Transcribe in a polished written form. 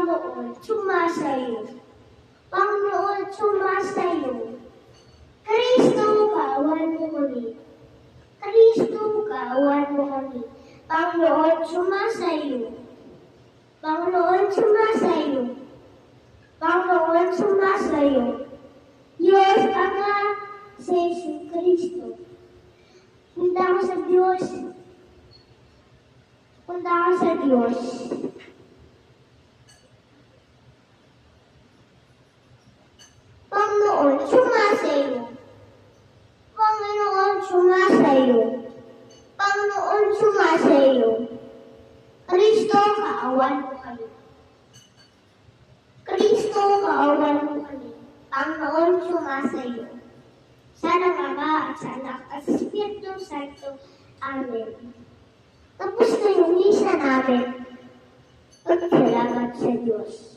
Panginoon, sumasayo. Panginoon, sumasayo. Kristo, kawan mo kami. Kristo, kawan mo kami. Panginoon, sumasayo. Panginoon, sumasayo. Panginoon, sumasayo. Diyos, Ama, sa Yesu Kristo. Punta ako sa Diyos. Punta ako sa Diyos. Panginoon, sumasayo. Panginoon, sumasayo. Panginoon, sumasayo. Kristo, kaawan mo kami. Kristo, kaawan mo kami. Panginoon, sumasayo. Sana Ama at sa Anak at sa Espiritu Santo. Amen. Tapos na yung misa namin. Salamat sa Diyos.